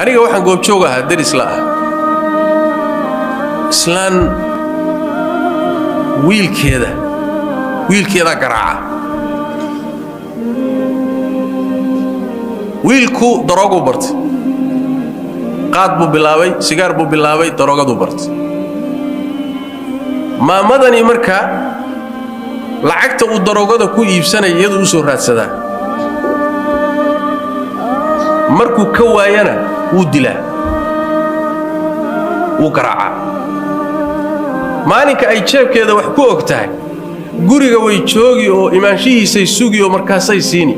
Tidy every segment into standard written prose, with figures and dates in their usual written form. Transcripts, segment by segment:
aniga waxaan goob joog ahaa daris la ah islaan wiilkeeda garaaca wiilku daroogu bartay qaad buu bilaabay sigaar buu bilaabay daroogadu bartay maamadani marka lacagta uu daroogada ku iibsanay iyadu u soo raadsadaa markuu ka waayana wuu dilaa wuu garaacaa maalinka ay jeebkeeda wax ku og tahay guriga way joogi oo imaanshihiisay sugi oo markaasay siini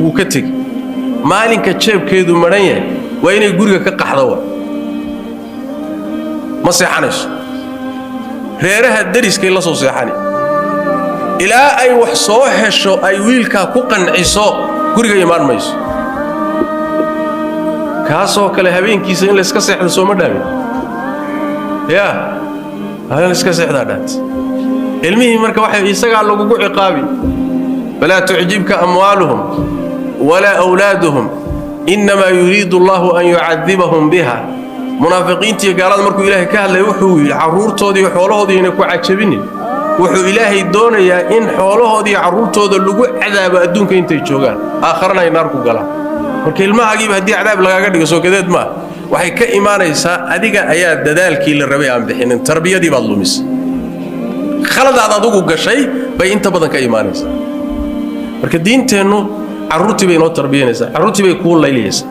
wuu ka tegi maalinka jeebkeedu maran yahay waa inay guriga ka qaxdo ma seexanayso reeraha dariskay la soo seexani ilaa ay wax soo hesho ay wiilka ku qanciso guriga imaan mayso kaasoo kale habeenkiisa in la iska seexdo soo ma dhaamin هذا الاسكسح دات علمه مركه waxay isaga lagu ciqaabi wala tu'jibka amwaluhum wala awladuhum inma yuridu Allah an yu'adhibahum biha munafiqiintii gaalada markuu ilaahay ka hadlay wuxuu yiri caruurtoodii iyo xoolahoodii inay ku cajabinin wuxuu ilaahay doonayaa in xoolahoodii iyo caruurtooda lagu cadaabo adduunka intay joogaan aakharna ay naar ku galaan marka ilmahaagiiba hadii cadaab lagaaga dhigo soo gadeed ma waxay ka iimaanaysaa adiga ayaa dadaalkii la rabay aan bixinin tarbiyadii baad lumis khaladaad adigu gashay bay inta badan ka iimaanaysaa marka diinteennu carruurtii bay noo tarbiyanaysaa carruurtii bay ku laylaysaa